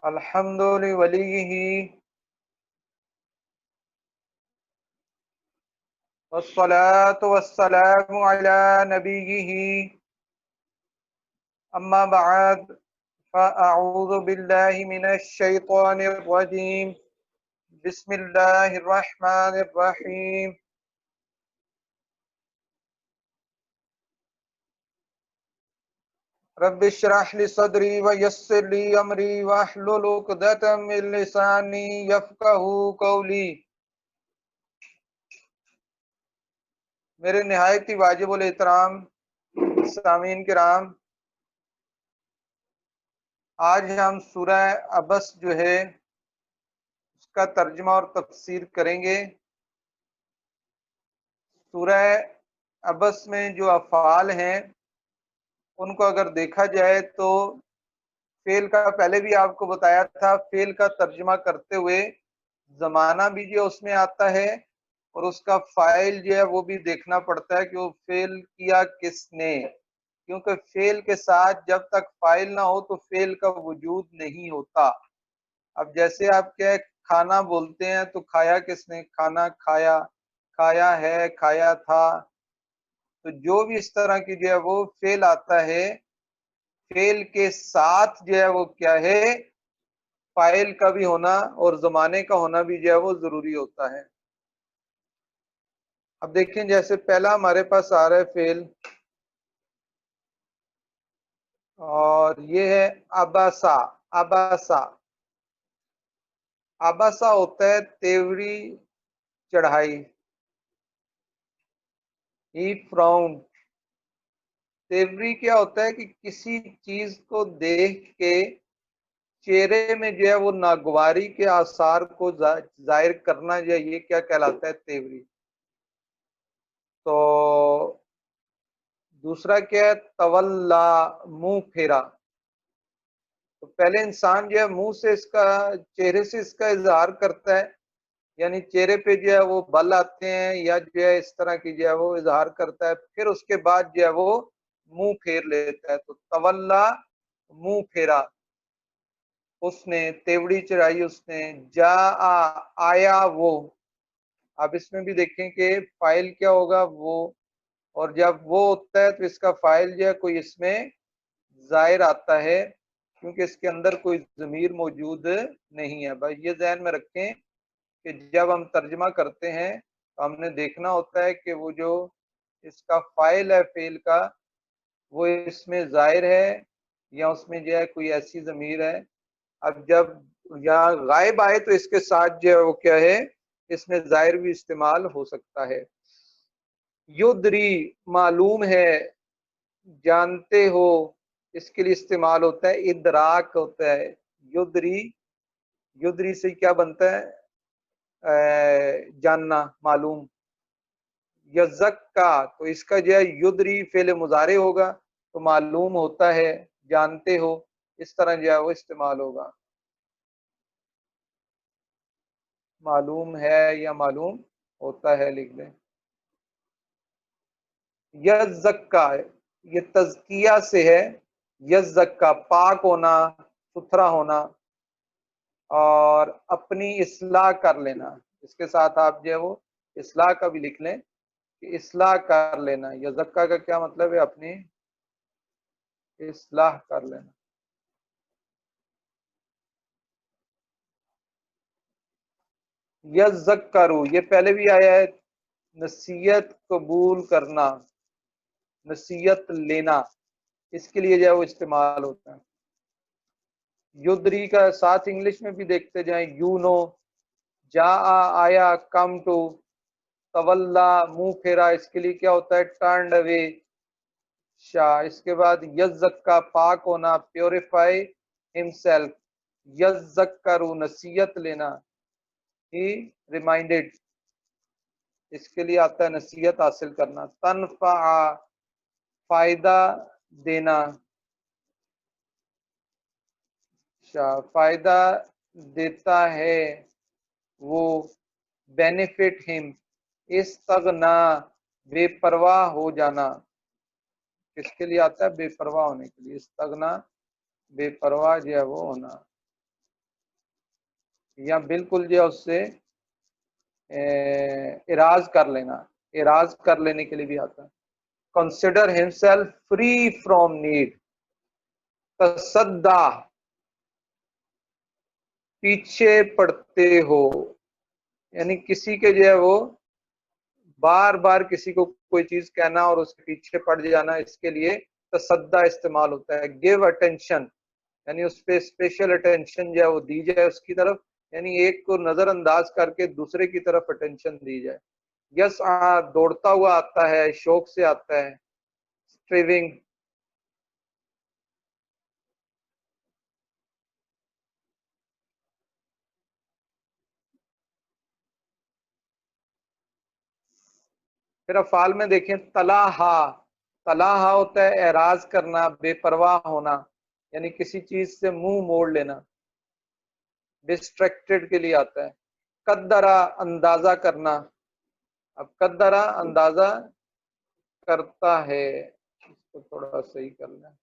الحمد لوليه والصلاة والسلام على نبيه أما بعد فأعوذ بالله من الشيطان الرجيم بسم الله الرحمن الرحيم رب اشرح لي صدري ويسر لي أمري واحلل عقدة من لساني يفقهوا قولي. میرے نہایت ہی واجب الاحترام سامعین کرام، آج ہم سورہ عبس جو ہے اس کا ترجمہ اور تفسیر کریں گے. سورہ عبس میں جو افعال ہیں ان کو اگر دیکھا جائے تو فعل کا پہلے بھی آپ کو بتایا تھا، فعل کا ترجمہ کرتے ہوئے زمانہ بھی جو اس میں آتا ہے اور اس کا فاعل جو ہے وہ بھی دیکھنا پڑتا ہے کہ وہ فعل کیا کس نے، کیونکہ فعل کے ساتھ جب تک فاعل نہ ہو تو فعل کا وجود نہیں ہوتا. اب جیسے آپ کیا کھانا بولتے ہیں تو کھایا کس نے، کھانا کھایا، کھایا ہے، کھایا تھا. تو جو بھی اس طرح کی جو ہے وہ فعل آتا ہے، فعل کے ساتھ جو ہے وہ کیا ہے فاعل کا بھی ہونا اور زمانے کا ہونا بھی جو ہے وہ ضروری ہوتا ہے. اب دیکھیں جیسے پہلا ہمارے پاس آ رہا ہے فعل، اور یہ ہے اباسا. اباسا اباسا ہوتا ہے تیوری چڑھائی. ہی فراؤنڈ. تیوری کیا ہوتا ہے کہ کسی چیز کو دیکھ کے چہرے میں جو ہے وہ ناگواری کے آثار کو ظاہر کرنا جو ہے یہ کیا کہلاتا ہے، تیوری. تو دوسرا کیا ہے تولا، منہ پھیرا. تو پہلے انسان جو ہے منہ سے اس کا، چہرے سے اس کا اظہار کرتا ہے، یعنی چہرے پہ جو ہے وہ بل آتے ہیں یا جو ہے اس طرح کی جو ہے وہ اظہار کرتا ہے، پھر اس کے بعد جو ہے وہ منہ پھیر لیتا ہے. تو تولا، منہ پھیرا اس نے، تیوڑی چڑھائی اس نے. جا آیا وہ. اب اس میں بھی دیکھیں کہ فاعل کیا ہوگا، وہ، اور جب وہ ہوتا ہے تو اس کا فاعل جو ہے کوئی اس میں ظاہر آتا ہے کیونکہ اس کے اندر کوئی ضمیر موجود نہیں ہے. بھائی یہ ذہن میں رکھیں کہ جب ہم ترجمہ کرتے ہیں تو ہم نے دیکھنا ہوتا ہے کہ وہ جو اس کا فاعل ہے فعل کا وہ اس میں ظاہر ہے یا اس میں جو ہے کوئی ایسی ضمیر ہے. اب جب یہاں غائب آئے تو اس کے ساتھ جو ہے وہ کیا ہے اس میں ظاہر بھی استعمال ہو سکتا ہے. یدری معلوم ہے، جانتے ہو، اس کے لیے استعمال ہوتا ہے. ادراک ہوتا ہے. یدری، یدری سے کیا بنتا ہے، جاننا، معلوم. یزک کا، تو اس کا جو ہے یدری فعل مضارع ہوگا تو معلوم ہوتا ہے، جانتے ہو، اس طرح جو ہے وہ استعمال ہوگا. معلوم ہے یا معلوم ہوتا ہے لکھ لیں. یزکا، یہ تزکیہ سے ہے. یزکا پاک ہونا، ستھرا ہونا اور اپنی اصلاح کر لینا. اس کے ساتھ آپ جو ہے وہ اصلاح کا بھی لکھ لیں کہ اصلاح کر لینا. یزکا کا کیا مطلب ہے، اپنی اصلاح کر لینا. یذکروا، یہ پہلے بھی آیا ہے، نصیحت قبول کرنا، نصیحت لینا، اس کے لیے جو ہے وہ استعمال ہوتا ہے. یدری کا ساتھ انگلش میں بھی دیکھتے جائیں، یو نو. جا آیا، کم ٹو. تولا، منہ پھیرا، اس کے لیے کیا ہوتا ہے، ٹرنڈ اوے. شاہ، اس کے بعد یزکا پاک ہونا، پیوریفائی ہمسیلف. یذکروا نصیحت لینا. ہی ریمائنڈیڈ، اس کے لیے آتا ہے نصیحت حاصل کرنا. تنفع، فائدہ دینا. فائدہ دیتا ہے وہ. بینیفٹ ہم. استغنا، بے پرواہ ہو جانا. کس کے لیے آتا ہے، بے پرواہ ہونے کے لیے. استغنا، بے پرواہ جو ہے وہ ہونا. یا بالکل جو ہے اس سے اراض کر لینا، اراض کر لینے کے لیے بھی آتا ہے. Consider himself free from need. تصدا، پیچھے پڑتے ہو، یعنی کسی کے جو ہے وہ بار بار کسی کو کوئی چیز کہنا اور اس کے پیچھے پڑ جانا، اس کے لیے تصدا استعمال ہوتا ہے. گیو اٹینشن، یعنی اس پہ اسپیشل اٹینشن جو ہے وہ دی جائے اس کی طرف، یعنی ایک کو نظر انداز کر کے دوسرے کی طرف اٹینشن دی جائے. یس دوڑتا ہوا آتا ہے، شوق سے آتا ہے. اسٹریونگ، پھر افعال میں دیکھیں تلاہا. تلاہا ہوتا ہے اعراض کرنا، بے پرواہ ہونا، یعنی کسی چیز سے منہ موڑ لینا. ڈسٹریکٹڈ کے لیے آتا ہے. قدرا، اندازہ کرنا. اب قدرا اندازہ کرتا ہے، اس کو تھوڑا صحیح کر لیں،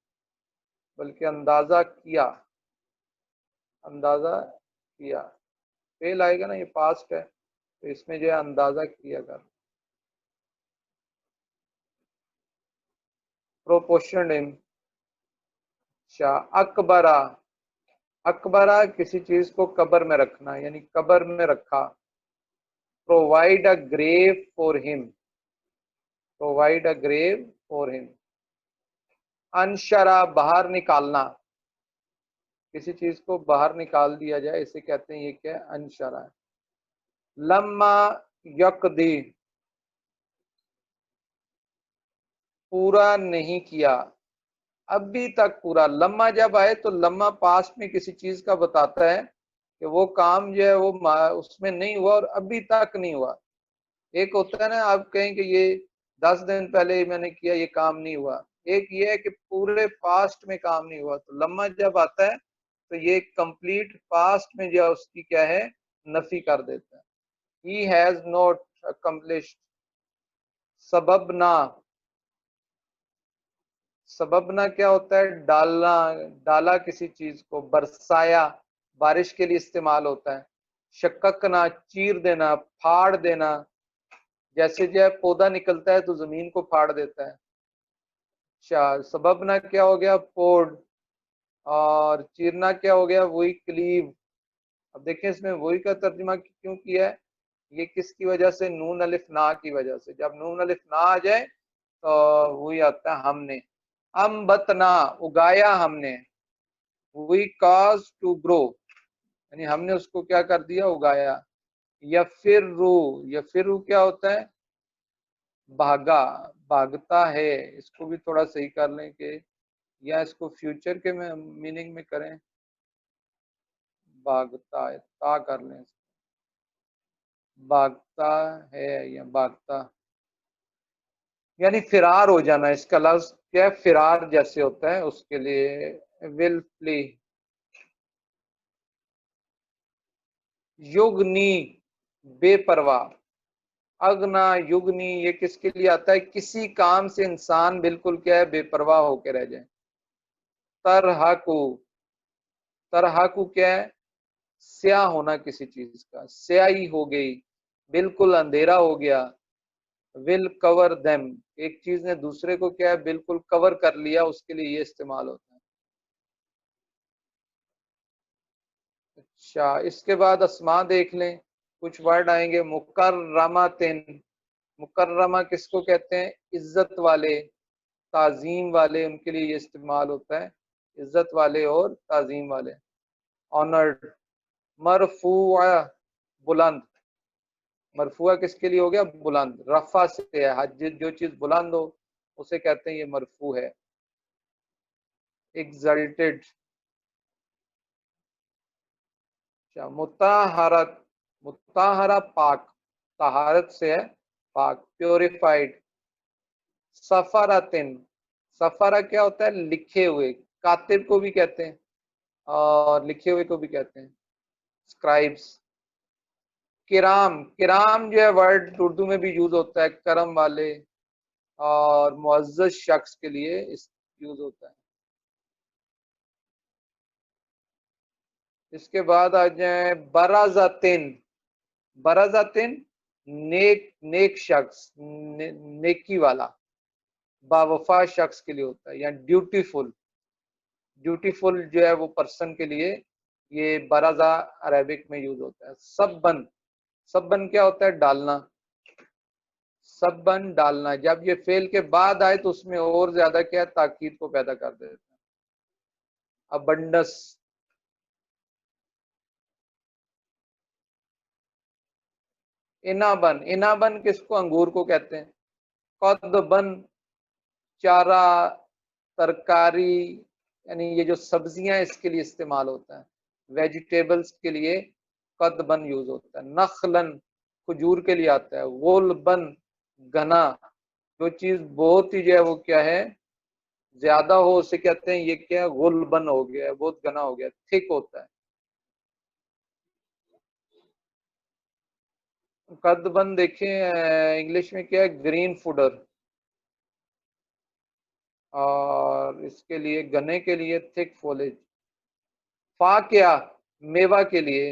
بلکہ اندازہ کیا، اندازہ کیا. فعل آئے گا نا، یہ پاسٹ ہے تو اس میں جو ہے اندازہ کیا کر. پروپورشن. اکبرا، اکبرا کسی چیز کو قبر میں رکھنا، یعنی قبر میں رکھا. پرووائڈ اے گریو فور ہم، پرووائڈ اے گریو فور ہم. انشرا، باہر نکالنا، کسی چیز کو باہر نکال دیا جائے اسے کہتے ہیں یہ کیا ہے، انشرا. لما یقدی، پورا نہیں کیا، ابھی تک پورا. لما جب آئے تو لما پاسٹ میں کسی چیز کا بتاتا ہے کہ وہ کام جو ہے وہ اس میں نہیں ہوا اور ابھی تک نہیں ہوا. ایک ہوتا ہے نا آپ کہیں کہ یہ 10 دن پہلے میں نے کیا یہ کام نہیں ہوا، ایک یہ ہے کہ پورے پاسٹ میں کام نہیں ہوا. تو لما جب آتا ہے تو یہ کمپلیٹ پاسٹ میں جو اس کی کیا ہے نفی کر دیتا ہے. He has not accomplished. سبب نہ، سبب نہ کیا ہوتا ہے، ڈالنا، ڈالا کسی چیز کو. برسایا، بارش کے لیے استعمال ہوتا ہے. شککنا، چیر دینا، پھاڑ دینا، جیسے جو ہے پودا نکلتا ہے تو زمین کو پھاڑ دیتا ہے. سبب نہ کیا ہو گیا، پوڈ. اور چیرنا کیا ہو گیا، وہی کلیو. اب دیکھیں اس میں وہی کا ترجمہ کیوں کیا ہے، یہ کس کی وجہ سے، نون الف نا کی وجہ سے. جب نون الف نا آ جائے تو وہی آتا ہے ہم نے. امبتنا، اگایا ہم نے. وی کاز ٹو گرو، یعنی ہم نے اس کو کیا کر دیا، اگایا. یفرو، یفرو کیا ہوتا ہے، بھاگا، بھاگتا ہے. اس کو بھی تھوڑا صحیح کر لیں کہ یا اس کو فیوچر کے میں میننگ میں کریں، بھاگتا ہے، تا کر لیں، بھاگتا ہے یا بھاگتا، یعنی فرار ہو جانا. اس کا لفظ کیا، فرار جیسے ہوتا ہے اس کے لیے. ول فلی. یگنی، بے پرواہ. اگنا یگنی، یہ کس کے لیے آتا ہے، کسی کام سے انسان بالکل کیا ہے بے پرواہ ہو کے رہ جائے. ترہاکو، ترہاکو کیا ہے، سیاہ ہونا کسی چیز کا، سیاہی ہو گئی، بالکل اندھیرا ہو گیا. ول کور دیم، ایک چیز نے دوسرے کو کیا ہے بالکل کور کر لیا، اس کے لیے یہ استعمال ہوتا ہے. اچھا، اس کے بعد اسما دیکھ لیں، کچھ ورڈ آئیں گے. مکرمتن، مکرمہ کس کو کہتے ہیں، عزت والے، تعظیم والے، ان کے لیے یہ استعمال ہوتا ہے، عزت والے اور تعظیم والے. آنرڈ. مرفوع، بلند. مرفوع کس کے لیے ہو گیا، بلند. رفع سے ہے، جو چیز بلند ہو اسے کہتے ہیں یہ مرفوع ہے. ایگزلٹڈ. مطہرت، مطہرہ پاک، طہارت سے ہے پاک، پیوریفائڈ. سفرتن، سفرہ کیا ہوتا ہے، لکھے ہوئے، کاتب کو بھی کہتے ہیں اور لکھے ہوئے کو بھی کہتے ہیں، اسکرائبس. کرام، کرام جو ہے ورڈ اردو میں بھی یوز ہوتا ہے، کرم والے اور معزز شخص کے لیے یوز ہوتا ہے. اس کے بعد آ جائیں برازاتن. برازاتن نیک شخص، نیکی والا، باوفا شخص کے لیے ہوتا ہے، یا ڈیوٹیفل جو ہے وہ پرسن کے لیے یہ برازا عربک میں یوز ہوتا ہے. سبن کیا ہوتا ہے؟ ڈالنا. سبن ڈالنا، جب یہ فعل کے بعد آئے تو اس میں اور زیادہ کیا ہے؟ تاکید کو پیدا کر دیتا ہے. ابنڈس. انابن کس کو؟ انگور کو کہتے ہیں. قدبن چارہ، ترکاری، یعنی یہ جو سبزیاں اس کے لیے استعمال ہوتا ہے، ویجیٹیبلز کے لیے قدبن یوز ہوتا ہے. نخلن کھجور کے لیے آتا ہے. غلبن گنا، جو چیز بہت ہی جو ہے وہ کیا ہے زیادہ ہو اسے کہتے ہیں یہ کیا ہے؟ غلبن ہو گیا ہے، بہت گنا ہو گیا، تھک ہوتا ہے. قدبن دیکھیں انگلش میں کیا ہے؟ Green fodder. اور اس کے لیے گنے کے لیے تھک فولیج. فاکیہ میوہ کے لیے،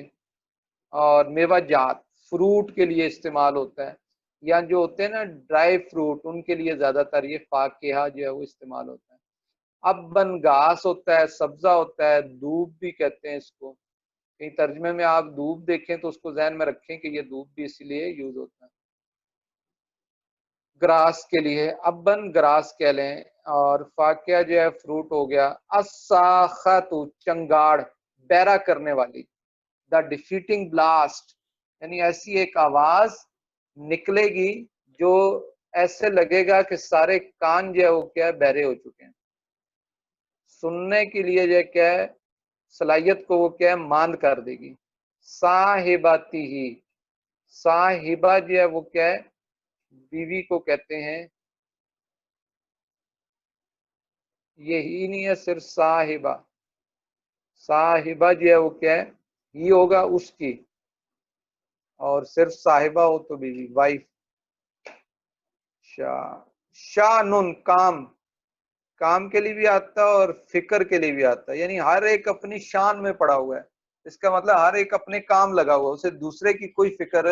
اور میوہ جات فروٹ کے لیے استعمال ہوتا ہے، یا جو ہوتے ہیں نا ڈرائی فروٹ ان کے لیے زیادہ تر یہ فاکیہ جو ہے وہ استعمال ہوتا ہے. ابن گھاس ہوتا ہے، سبزہ ہوتا ہے، دھوپ بھی کہتے ہیں اس کو. کہیں ترجمے میں آپ دھوپ دیکھیں تو اس کو ذہن میں رکھیں کہ یہ دھوپ بھی اسی لیے یوز ہوتا ہے. گراس کے لیے ابن گراس کہہ لیں، اور فاکیہ جو ہے فروٹ ہو گیا. الساخت چنگاڑ، بیرا کرنے والی. دا ڈیفیٹنگ بلاسٹ، یعنی ایسی ایک آواز نکلے گی جو ایسے لگے گا کہ سارے کان جو ہے وہ کیا ہے بہرے ہو چکے ہیں. سننے کے لیے جو کیا ہے صلاحیت کو وہ کیا ہے ماند کر دے گی. صاحباتی ہی، صاحبہ جو ہے وہ کیا ہے بیوی کو کہتے ہیں. یہی نہیں ہے صرف صاحبہ، صاحبہ جو ہے وہ کیا ہے یہ ہوگا اس کی، اور صرف صاحبہ ہو تو بیوی، وائف. شانن کام کے لیے بھی آتا ہے اور فکر کے لیے بھی آتا ہے، یعنی ہر ایک اپنی شان میں پڑا ہوا ہے. اس کا مطلب ہر ایک اپنے کام لگا ہوا، اسے دوسرے کی کوئی فکر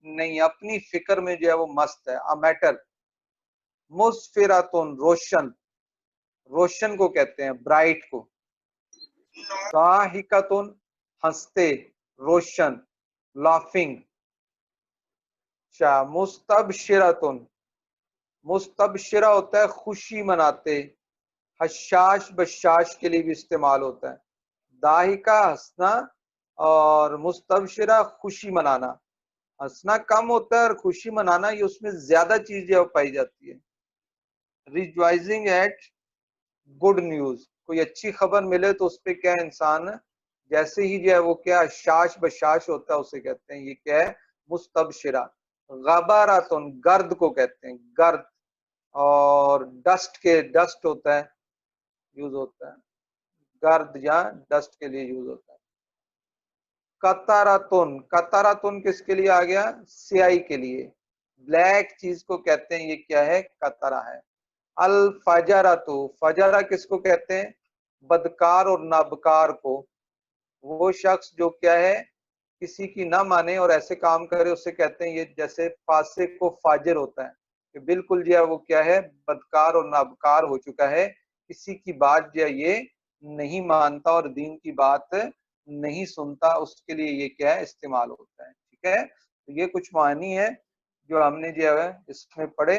نہیں، اپنی فکر میں جو ہے وہ مست ہے. میٹر. مسفراتن روشن کو کہتے ہیں، برائٹ کو. ضاحکتن ہنستے، روشن، لافنگ. مستبشرہ ہوتا ہے خوشی مناتے. حشاش بشاش کے لیے بھی استعمال ہوتا ہے. ضاحکہ ہنسنا، اور مستبشرہ خوشی منانا. ہنسنا کم ہوتا ہے اور خوشی منانا یہ اس میں زیادہ چیز جو پائی جاتی ہے. ریجوائزنگ ایٹ گڈ نیوز، کوئی اچھی خبر ملے تو اس پہ کیا انسان جیسے ہی جو ہے وہ کیا شاش بشاش ہوتا ہے اسے کہتے ہیں یہ کیا ہے مستبشرہ. غباراتن گرد کو کہتے ہیں، گرد. اور ڈسٹ ہوتا ہے یوز ہوتا ہے، گرد یا ڈسٹ کے لیے یوز ہوتا ہے. قطراتن کس کے لیے آ گیا؟ سیاہی کے لیے. بلیک چیز کو کہتے ہیں یہ کیا ہے؟ قطرہ ہے. فجرہ کس کو کہتے ہیں؟ بدکار اور نابکار کو. وہ شخص جو کیا ہے کسی کی نہ مانے اور ایسے کام کرے اسے کہتے ہیں یہ جیسے فاسق کو فاجر ہوتا ہے کہ بالکل جو ہے وہ کیا ہے بدکار اور نابکار ہو چکا ہے، کسی کی بات جو ہے یہ نہیں مانتا اور دین کی بات نہیں سنتا، اس کے لیے یہ کیا ہے استعمال ہوتا ہے. ٹھیک ہے، تو یہ کچھ معنی ہے جو ہم نے جو ہے اس میں پڑھے.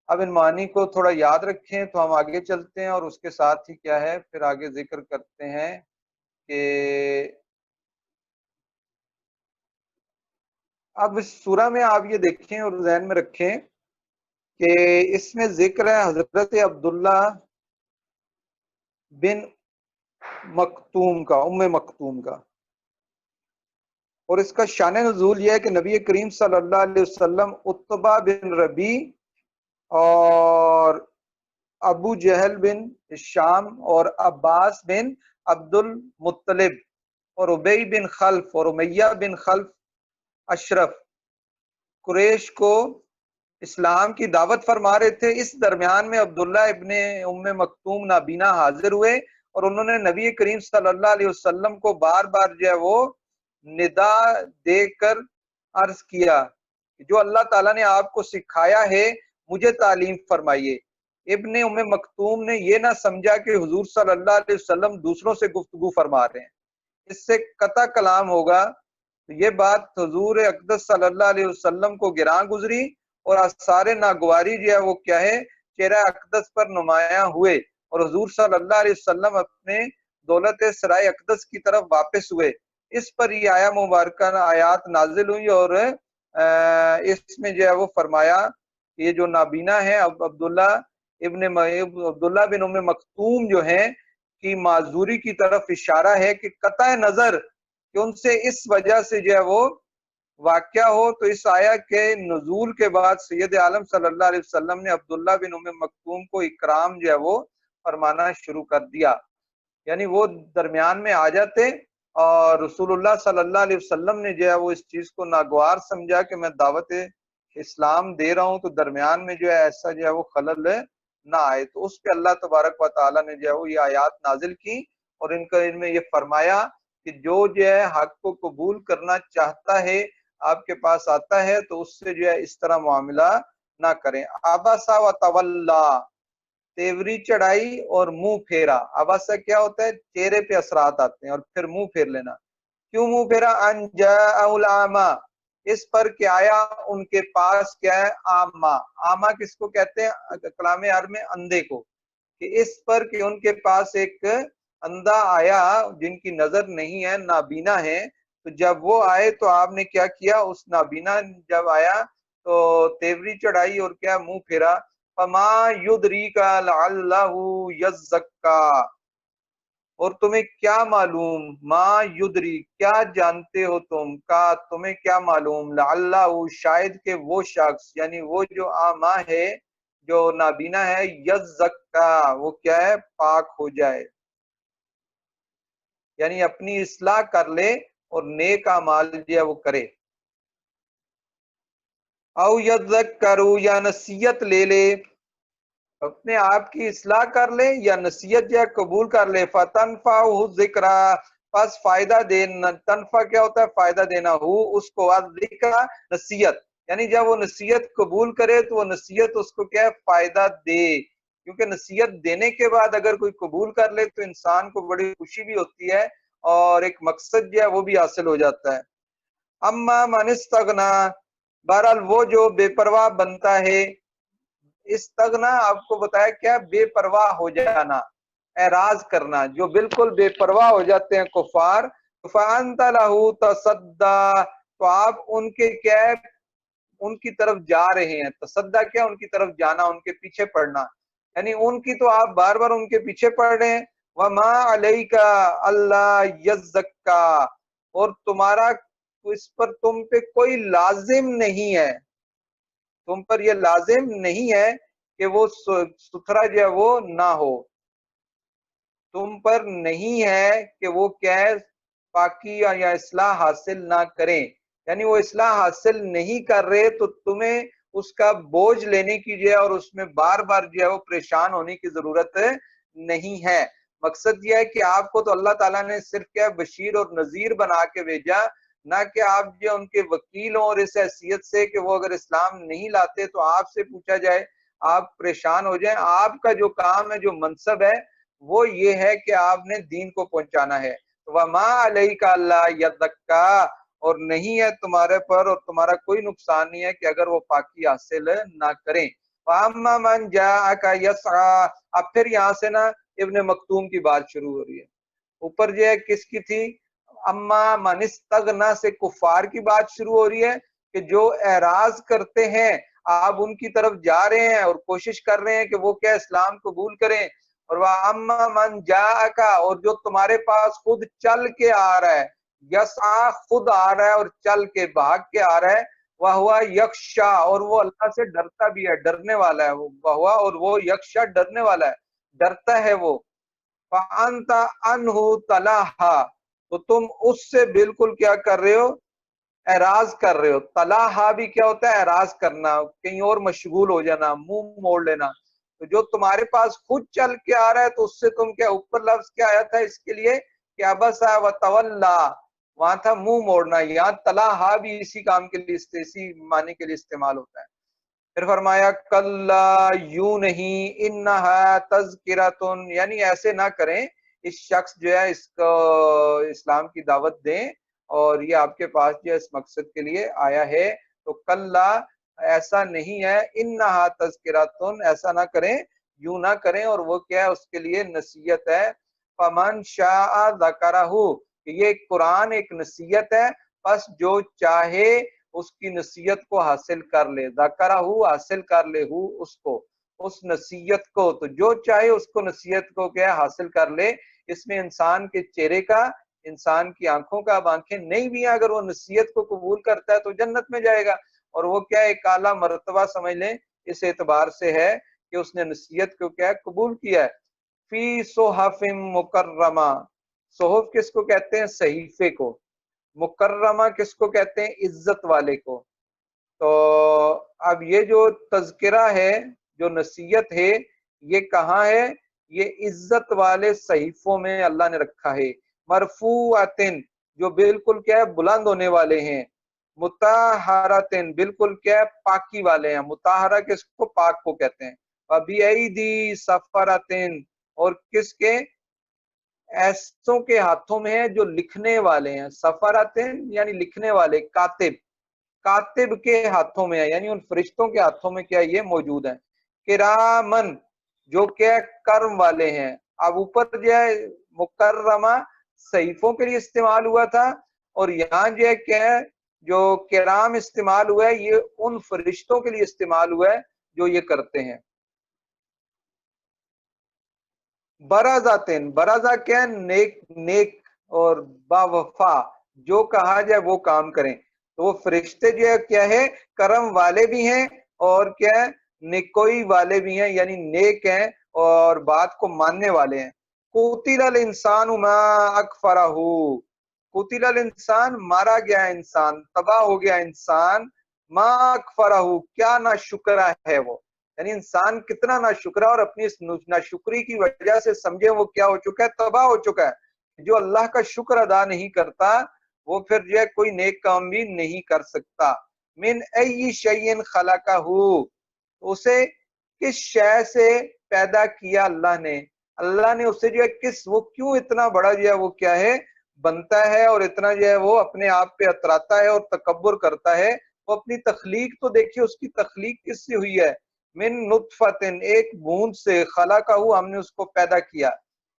اب ان معنی کو تھوڑا یاد رکھیں تو ہم آگے چلتے ہیں، اور اس کے ساتھ ہی کیا ہے پھر آگے ذکر کرتے ہیں کہ اب اس سورہ میں آپ یہ دیکھیں اور ذہن میں رکھیں کہ اس میں ذکر ہے حضرت عبداللہ بن مکتوم کا، ام مکتوم کا. اور اس کا شان نزول یہ ہے کہ نبی کریم صلی اللہ علیہ وسلم عتبہ بن ربی اور ابو جہل بن شام اور عباس بن عبد المطلب اور ابی بن خلف اور امیہ بن خلف اشرف قریش کو اسلام کی دعوت فرما رہے تھے. اس درمیان میں عبداللہ ابن ام مکتوم نابینا حاضر ہوئے اور انہوں نے نبی کریم صلی اللہ علیہ وسلم کو بار بار جو ہے وہ ندا دے کر عرض کیا جو اللہ تعالیٰ نے آپ کو سکھایا ہے مجھے تعلیم فرمائیے۔ ابن ام مکتوم نے یہ نہ سمجھا کہ حضور صلی اللہ علیہ وسلم دوسروں سے گفتگو فرما رہے ہیں، اس سے قطع کلام ہوگا۔ یہ بات حضور اقدس صلی اللہ علیہ وسلم کو گراں گزری اور آثار ناگواری جو ہے وہ کیا ہے چہرہ اقدس پر نمایاں ہوئے، اور حضور صلی اللہ علیہ وسلم اپنے دولت سرائے اقدس کی طرف واپس ہوئے۔ اس پر یہ مبارکہ آیات نازل ہوئی اور اس میں جو ہے وہ فرمایا کہ یہ جو نابینا ہے عبداللہ بن ام مکتوم جو ہیں کی معذوری کی طرف اشارہ ہے کہ قطع نظر کہ ان سے اس وجہ سے جو ہے وہ واقعہ ہو، تو اس آیا کے نزول کے بعد سید عالم صلی اللہ علیہ وسلم نے عبداللہ بن ام مکتوم کو اکرام جو ہے وہ فرمانا شروع کر دیا، یعنی وہ درمیان میں آ جاتے، اور رسول اللہ صلی اللہ علیہ وسلم نے جو ہے وہ اس چیز کو ناگوار سمجھا کہ میں دعوت اسلام دے رہا ہوں، تو درمیان میں جو ہے ایسا جو ہے وہ خلل نہ آئے، تو اس پہ اللہ تبارک و تعالیٰ نے جو ہے وہ یہ آیات نازل کی اور ان میں یہ فرمایا کہ جو ہے حق کو قبول کرنا چاہتا ہے آپ کے پاس آتا ہے تو اس سے جو ہے اس طرح معاملہ نہ کریں۔ عبسا و تولا، تیوری چڑھائی اور منہ پھیرا۔ عبسا کیا ہوتا ہے؟ چہرے پہ اثرات آتے ہیں، اور پھر منہ پھیر لینا۔ کیوں منہ پھیرا؟ ان جاءہ الاعمی، اس پر کیا آیا ان کے پاس کیا ہے آما۔ آما کس کو کہتے ہیں کلام عرب میں؟ اندھے کو، کہ اس پر کہ ان کے پاس ایک اندھا آیا جن کی نظر نہیں ہے، نابینا ہے، تو جب وہ آئے تو آپ نے کیا کیا؟ اس نابینا جب آیا تو تیوری چڑھائی اور کیا منہ پھیرا۔ فما یدریک لعلہ یزکا، اور تمہیں کیا معلوم، ما یدری کیا جانتے ہو تم، کا تمہیں کیا معلوم، لعلہ شاید کہ وہ شخص یعنی وہ جو آما ہے جو نابینا ہے، یزکا وہ کیا ہے پاک ہو جائے، یعنی اپنی اصلاح کر لے اور نیک اعمال جو ہے وہ کرے۔ او یذکروا، یا نصیحت لے لے، اپنے آپ کی اصلاح کر لے یا نصیحت جو ہے قبول کر لے۔ فتنفعہ الذکریٰ، پس فائدہ دینا، تنفع کیا ہوتا ہے؟ فائدہ دینا، ہو اس کو، ذکر نصیحت، یعنی جب وہ نصیحت قبول کرے تو وہ نصیحت اس کو کیا ہے فائدہ دے، کیونکہ نصیحت دینے کے بعد اگر کوئی قبول کر لے تو انسان کو بڑی خوشی بھی ہوتی ہے اور ایک مقصد جو ہے وہ بھی حاصل ہو جاتا ہے۔ اما من استغنا، بہرحال وہ جو بے پرواہ بنتا ہے، استغنا آپ کو بتایا کیا؟ بے پرواہ ہو جانا، اعراض کرنا، جو بالکل بے پرواہ ہو جاتے ہیں کفار، فانت لہ تصدی، تو آپ ان کے کیا ہے ان کی طرف جا رہے ہیں۔ تصدی کیا؟ ان کی طرف جانا، ان کے پیچھے پڑنا، یعنی ان کی تو آپ بار بار ان کے پیچھے پڑ رہے ہیں۔ وما علیک اللہ یزکا، اور تمہارا اس پر تم پہ کوئی لازم نہیں ہے، تم پر یہ لازم نہیں ہے کہ وہ ستھرا جو ہے وہ نہ ہو، تم پر نہیں ہے کہ وہ کیا ہے پاکی یا اصلاح حاصل نہ کریں، یعنی وہ اصلاح حاصل نہیں کر رہے تو تمہیں اس کا بوجھ لینے کی جو ہے اور اس میں بار بار جو ہے وہ پریشان ہونے کی ضرورت نہیں ہے۔ مقصد یہ ہے کہ آپ کو تو اللہ تعالیٰ نے صرف کیا بشیر اور نذیر بنا کے بھیجا، نہ کہ آپ جو ان کے وکیل ہوں اور اس حیثیت سے کہ وہ اگر اسلام نہیں لاتے تو آپ سے پوچھا جائے آپ پریشان ہو جائیں۔ آپ کا جو کام ہے، جو منصب ہے، وہ یہ ہے کہ آپ نے دین کو پہنچانا ہے۔ وما علیک اللہ یزکا، اور نہیں ہے تمہارے پر اور تمہارا کوئی نقصان نہیں ہے کہ اگر وہ پاکی حاصل نہ کریں۔ فاما من جاءک یسعی، اب پھر یہاں سے نا ابن مکتوم کی بات شروع ہو رہی ہے، اوپر جو ہے کس کی تھی؟ اما من استغنا سے کفار کی بات شروع ہو رہی ہے کہ جو اعراض کرتے ہیں آپ ان کی طرف جا رہے ہیں اور کوشش کر رہے ہیں کہ وہ کیا اسلام قبول کریں، اور وہ اما من جاءکا، اور جو تمہارے پاس خود چل کے آ رہا ہے، یسعی خود آ رہا ہے اور چل کے بھاگ کے آ رہا ہے، وہوا یخشا، اور وہ اللہ سے ڈرتا بھی ہے، ڈرنے والا ہے، وہوا اور وہ یخشا ڈرنے والا ہے، ڈرتا ہے وہ۔ فانت عنہ تلاہا، تو تم اس سے بالکل کیا کر رہے ہو؟ اعراض کر رہے ہو۔ تلاہا بھی کیا ہوتا ہے؟ اعراض کرنا، کہیں اور مشغول ہو جانا، منہ موڑ لینا۔ تو جو تمہارے پاس خود چل کے آ رہا ہے تو اس سے تم کیا اوپر لفظ کیا آیا تھا اس کے لیے کہ ابسا وتولا، وہاں تھا منہ موڑنا، یہاں تلا بھی اسی کام کے لیے اسی معنی کے لیے استعمال ہوتا ہے۔ پھر فرمایا کلا، یوں نہیں، انہا تذکرۃن، یعنی ایسے نہ کریں، اس شخص جو ہے اس کو اسلام کی دعوت دیں اور یہ آپ کے پاس جو ہے اس مقصد کے لیے آیا ہے، تو کلا ایسا نہیں ہے، انہا تذکرۃن، ایسا نہ کریں، یوں نہ کریں، اور وہ کیا ہے اس کے لیے نصیحت ہے۔ فمن شاء ذکرہ، کہ یہ قرآن ایک نصیحت ہے، پس جو چاہے اس کی نصیحت کو حاصل کر لے، ذکرہ حاصل کر لے اس کو، اس نصیحت کو، تو جو چاہے اس کو نصیحت کو کیا حاصل کر لے۔ اس میں انسان کے چہرے کا، انسان کی آنکھوں کا، اب آنکھیں نہیں بھی ہیں، اگر وہ نصیحت کو قبول کرتا ہے تو جنت میں جائے گا، اور وہ کیا ایک اعلیٰ مرتبہ سمجھ لیں اس اعتبار سے ہے کہ اس نے نصیحت کو کیا قبول کیا ہے۔ فی صحف مکرمہ، صحف کس کو کہتے ہیں؟ صحیفے کو۔ مکرمہ کس کو کہتے ہیں؟ عزت والے کو۔ تو اب یہ جو تذکرہ ہے، جو نصیحت ہے، یہ کہاں ہے؟ یہ عزت والے صحیفوں میں اللہ نے رکھا ہے، مرفوعاتن، جو بالکل کیا ہے بلند ہونے والے ہیں، مطہراتن، بالکل کیا ہے پاکی والے ہیں، مطہرہ کس کو؟ پاک کو کہتے ہیں، وبیعیدی سفراتن، اور کس کے؟ ایسوں کے ہاتھوں میں ہے جو لکھنے والے ہیں، سفراتن یعنی لکھنے والے، کاتب، کاتب کے ہاتھوں میں ہے، یعنی ان فرشتوں کے ہاتھوں میں کیا یہ موجود ہے، کرامن، جو کہ کرم والے ہیں۔ اب اوپر جو ہے مکرمہ صحیفوں کے لیے استعمال ہوا تھا، اور یہاں جو ہے کیا ہے جو کرام استعمال ہوا ہے یہ ان فرشتوں کے لیے استعمال ہوا ہے جو یہ کرتے ہیں۔ برازاتن، برازہ کیا ہے؟ نیک، نیک اور باوفا، جو کہا جائے وہ کام کریں، تو وہ فرشتے جو ہے کیا ہے کرم والے بھی ہیں اور کیا ہے نیکوئی والے بھی ہیں، یعنی نیک ہیں اور بات کو ماننے والے ہیں۔ قتل الانسان ما اکفرہ، قتل الانسان، مارا گیا انسان، تباہ ہو گیا انسان، ما اکفرہ، کیا ناشکرہ ہے وہ، یعنی انسان کتنا ناشکرہ، اور اپنی اس ناشکری کی وجہ سے سمجھے وہ کیا ہو چکا ہے؟ تباہ ہو چکا ہے۔ جو اللہ کا شکر ادا نہیں کرتا وہ پھر جو ہے کوئی نیک کام بھی نہیں کر سکتا۔ من ای شیء خلقہ، اسے کس شے سے پیدا کیا اللہ نے؟ اللہ نے اسے جو ہے کس، وہ کیوں اتنا بڑا جو ہے وہ کیا ہے بنتا ہے، اور اتنا جو ہے وہ اپنے آپ پہ اتراتا ہے اور تکبر کرتا ہے۔ وہ اپنی تخلیق تو دیکھیے، اس کی تخلیق کس سے ہوئی ہے؟ من نطفۃ، ایک بوند سے، خلقہ، ہم نے اس کو پیدا کیا،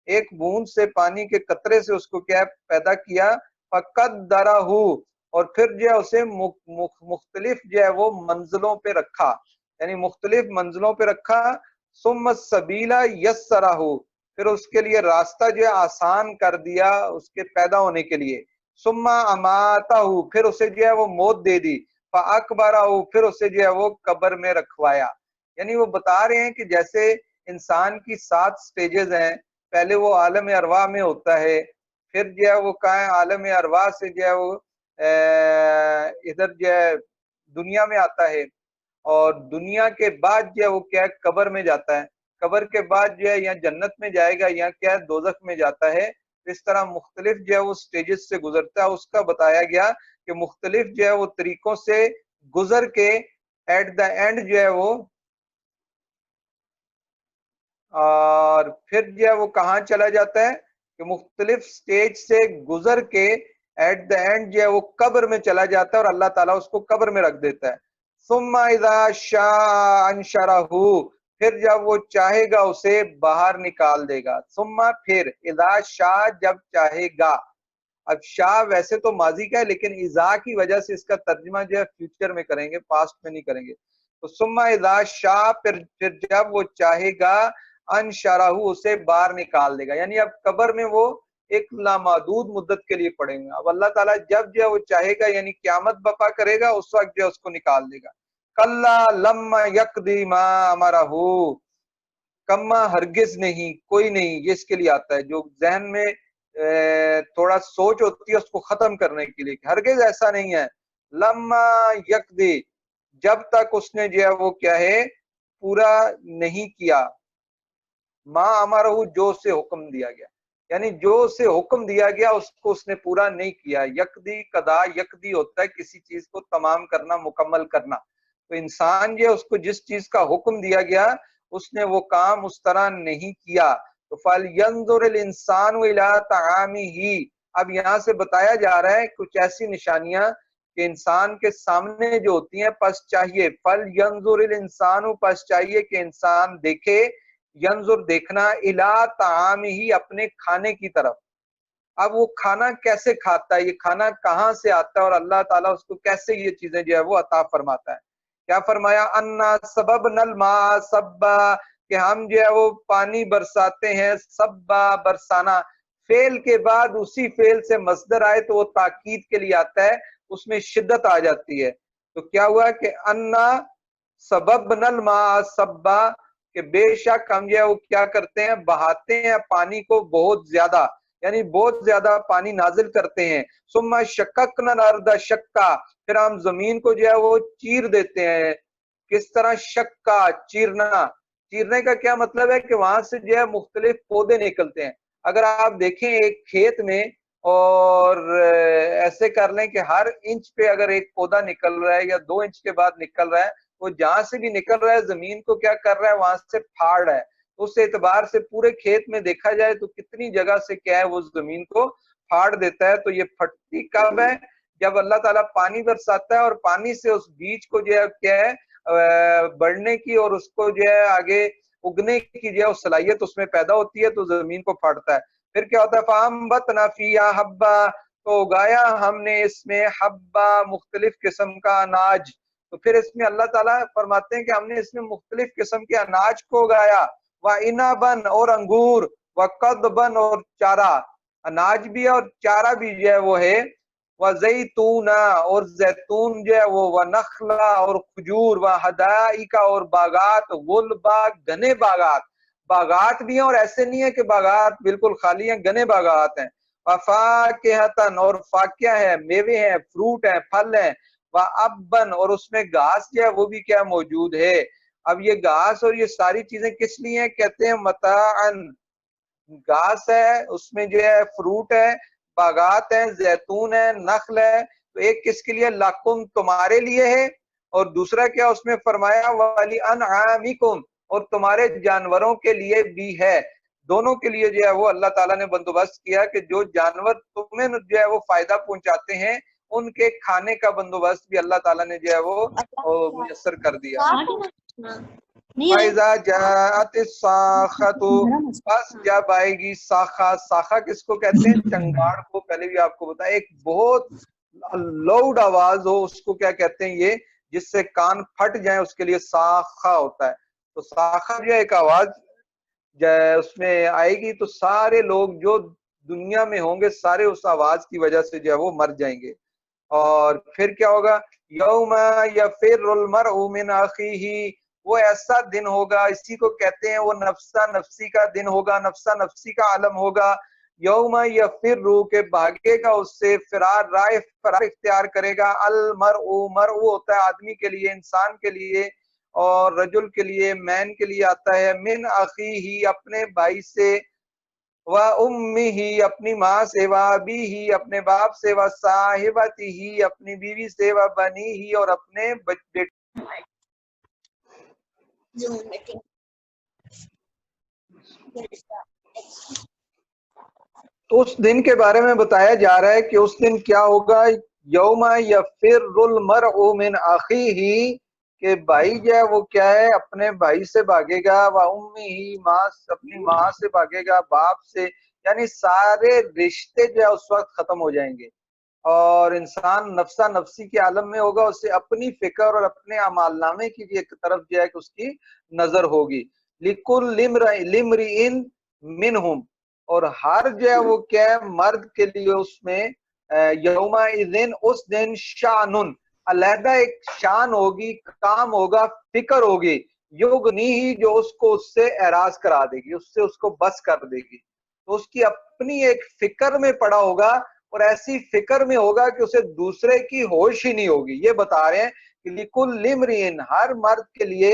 ایک بوند سے، پانی کے قطرے سے اس کو کیا پیدا کیا، فقدرہ، اور پھر جو ہے اسے مختلف جو ہے وہ منزلوں پہ رکھا، یعنی مختلف منزلوں پہ رکھا، ثم السبیل یسرہ، پھر اس کے لیے راستہ جو ہے آسان کر دیا اس کے پیدا ہونے کے لیے، ثم اماتہ، پھر اسے جو ہے وہ موت دے دی، فاکبرہ، پھر اسے جو ہے وہ قبر میں رکھوایا۔ یعنی وہ بتا رہے ہیں کہ جیسے انسان کی 7 سٹیجز ہیں، پہلے وہ عالم ارواح میں ہوتا ہے، پھر جو ہے وہ کہاں عالم ارواح سے جو ہے وہ ادھر جو ہے دنیا میں آتا ہے، اور دنیا کے بعد جو ہے وہ کیا ہے قبر میں جاتا ہے، قبر کے بعد جو ہے یا جنت میں جائے گا یا کیا ہے دوزخ میں جاتا ہے۔ اس طرح مختلف جو ہے وہ سٹیجز سے گزرتا ہے، اس کا بتایا گیا کہ مختلف جو ہے وہ طریقوں سے گزر کے ایٹ دا اینڈ جو ہے وہ، اور پھر جو ہے وہ کہاں چلا جاتا ہے کہ مختلف سٹیج سے گزر کے ایٹ دا اینڈ جو ہے وہ قبر میں چلا جاتا ہے، اور اللہ تعالیٰ اس کو قبر میں رکھ دیتا ہے۔ ثم اذا شاء انشرہ، پھر جب وہ چاہے گا اسے باہر نکال دے گا، ثم پھر، اذا شاء جب چاہے گا، اب شاء ویسے تو ماضی کا ہے لیکن اذا کی وجہ سے اس کا ترجمہ جو ہے فیوچر میں کریں گے، پاسٹ میں نہیں کریں گے، تو ثم اذا شاء، پھر جب وہ چاہے گا، انشرہ، اسے باہر نکال دے گا، یعنی اب قبر میں وہ ایک لامحدود مدت کے لیے پڑیں گے۔ اب اللہ تعالیٰ جب جو ہے وہ چاہے گا یعنی قیامت برپا کرے گا، اس وقت جو ہے اس کو نکال دے گا۔ کلا لما یقضی ما امرہ، کما ہرگز نہیں، کوئی نہیں، یہ اس کے لیے آتا ہے جو ذہن میں تھوڑا سوچ ہوتی ہے اس کو ختم کرنے کے لیے، ہرگز ایسا نہیں ہے۔ لما یقضی، جب تک اس نے جو ہے وہ کیا ہے پورا نہیں کیا، ماں امرہ جو اسے حکم دیا گیا، یعنی جو اسے حکم دیا گیا اس کو اس نے پورا نہیں کیا۔ یکدی قضا، یکدی ہوتا ہے کسی چیز کو تمام کرنا، مکمل کرنا۔ تو انسان جو اس کو جس چیز کا حکم دیا گیا اس نے وہ کام اس طرح نہیں کیا۔ تو فَلْيَنْظُرِ الْإِنسَانُ إِلَىٰ طَعَامِهِ، اب یہاں سے بتایا جا رہا ہے کچھ ایسی نشانیاں کہ انسان کے سامنے جو ہوتی ہیں، پس چاہیے فَلْيَنْظُرِ الْإِنسَانُ، پس چاہیے کہ انسان دیکھے، ینظر دیکھنا، الا طعامہ اپنے کھانے کی طرف۔ اب وہ کھانا کیسے کھاتا ہے، یہ کھانا کہاں سے آتا ہے، اور اللہ تعالیٰ اس کو کیسے یہ چیزیں جو ہے وہ عطا فرماتا ہے۔ کیا فرمایا؟ انا سببنا الماء سبا، کہ ہم جو ہے وہ پانی برساتے ہیں، سبا برسانا، فعل کے بعد اسی فعل سے مصدر آئے تو وہ تاکید کے لیے آتا ہے، اس میں شدت آ جاتی ہے۔ تو کیا ہوا کہ انا سببنا الماء سبا، کہ بے شک ہم جو ہے وہ کیا کرتے ہیں، بہاتے ہیں پانی کو بہت زیادہ، یعنی بہت زیادہ پانی نازل کرتے ہیں۔ ثم شققنا الارض شقا، پھر ہم زمین کو جو ہے وہ چیر دیتے ہیں۔ کس طرح؟ شقا، چیرنا۔ چیرنے کا کیا مطلب ہے کہ وہاں سے جو ہے مختلف پودے نکلتے ہیں۔ اگر آپ دیکھیں ایک کھیت میں اور ایسے کر لیں کہ ہر انچ پہ اگر ایک پودا نکل رہا ہے یا 2 انچ کے بعد نکل رہا ہے، وہ جہاں سے بھی نکل رہا ہے زمین کو کیا کر رہا ہے، وہاں سے پھاڑ رہا ہے۔ اس اعتبار سے پورے کھیت میں دیکھا جائے تو کتنی جگہ سے کیا ہے، وہ زمین کو پھاڑ دیتا ہے۔ تو یہ پھٹتی کب ہے؟ جب اللہ تعالیٰ پانی برساتا ہے اور پانی سے اس بیج کو جو ہے کیا ہے بڑھنے کی اور اس کو جو ہے آگے اگنے کی جو ہے صلاحیت اس میں پیدا ہوتی ہے، تو زمین کو پھاڑتا ہے۔ پھر کیا ہوتا ہے؟ فَأَنبَتْنَا فِيهَا حَبًّا، تو اگایا ہم نے اس میں حبا، مختلف قسم کا اناج۔ تو پھر اس میں اللہ تعالیٰ فرماتے ہیں کہ ہم نے اس میں مختلف قسم کے اناج کو اگایا، وَإِنَبًا، اور انگور، وَقَضْبًا، اور چارہ، اناج بھی اور چارہ بھی جو ہے وہ ہے، وَزَيْتُونًا، اور زیتون جو ہے وہ، وَنَخْلًا، اور کھجور، وَحَدَائِقَ، اور باغات، غُلْبًا، گھنے باغات، باغات بھی ہیں اور ایسے نہیں ہے کہ باغات بالکل خالی ہیں، گھنے باغات ہیں۔ وَفَاكِهَةً، اور فاکیہ ہے، میوے ہیں، فروٹ ہیں، پھل ہیں، وَأَبًّا، اور اس میں گھاس جو ہے وہ بھی کیا موجود ہے۔ اب یہ گھاس اور یہ ساری چیزیں کس لیے ہیں؟ کہتے ہیں متاعن، گھاس ہے، اس میں جو ہے فروٹ ہے، باغات ہیں، زیتون ہے، نخل ہے، تو ایک کس کے لیے؟ لَکُم، تمہارے لیے ہے، اور دوسرا کیا اس میں فرمایا؟ وَلِأَنْعَامِكُمْ، اور تمہارے جانوروں کے لیے بھی ہے۔ دونوں کے لیے جو ہے وہ اللہ تعالیٰ نے بندوبست کیا کہ جو جانور تمہیں جو ہے وہ فائدہ پہنچاتے ہیں ان کے کھانے کا بندوبست بھی اللہ تعالیٰ نے جو ہے وہ میسر کر دیا۔ فَإِذَا جَاءَتِ الصَّاخَّةُ، بس جب آئے گی ساخہ، ساخہ کس کو کہتے ہیں؟ چنگاڑ کو، پہلے بھی آپ کو بتایا، ایک بہت لاؤڈ آواز ہو اس کو کیا کہتے ہیں؟ یہ جس سے کان پھٹ جائیں اس کے لیے ساخہ ہوتا ہے۔ تو ساخہ جو ایک آواز اس میں آئے گی تو سارے لوگ جو دنیا میں ہوں گے سارے اس آواز کی وجہ سے جو ہے وہ مر جائیں گے۔ اور پھر کیا ہوگا؟ یوم یفر المرء من اخیہ، وہ ایسا دن ہوگا، اسی کو کہتے ہیں وہ نفسا نفسی کا دن ہوگا، نفسا نفسی کا عالم ہوگا۔ یوم یفر، کہ بھاگے گا اس سے، فرار، رائے فرار اختیار کرے گا، المرء، مرء ہوتا ہے آدمی کے لیے، انسان کے لیے، اور رجل کے لیے، مین کے لیے آتا ہے، من اخیہ، اپنے بھائی سے، وَأُمِّهِ، اپنی ماں سے، وَأَبِيهِ، اپنے باپ سے، وَصَاحِبَتِهِ، اپنی بیوی سے، وَبَنِيهِ، اور اپنے بیٹے۔ تو اس دن کے بارے میں بتایا جا رہا ہے کہ اس دن کیا ہوگا؟ یوم یفر المرء من اخیہ، کہ بھائی جو ہے وہ کیا ہے اپنے بھائی سے بھاگے گا، وَأُمِّهِ، ماں، اپنی ماں سے بھاگے گا، باپ سے، یعنی سارے رشتے جو ہے اس وقت ختم ہو جائیں گے اور انسان نفسا نفسی کے عالم میں ہوگا، اسے اپنی فکر اور اپنے اعمال نامے کی ایک طرف جو ہے کہ اس کی نظر ہوگی۔ لِكُلِّ امْرِئٍ مِّنْهُمْ، اور ہر جو ہے وہ کیا ہے مرد کے لیے اس میں یومئذ، اس دن، شانن، علیحدہ ایک شان ہوگی، کام ہوگا، فکر ہوگی، یغنیہ، جو اس کو اس سے اعراض کرا دے گی، اس سے اس کو بس کر دے گی۔ تو اس کی اپنی ایک فکر میں پڑا ہوگا اور ایسی فکر میں ہوگا کہ اسے دوسرے کی ہوش ہی نہیں ہوگی۔ یہ بتا رہے ہیں کہ لِكُلِّ امْرِئٍ، ہر مرد کے لیے،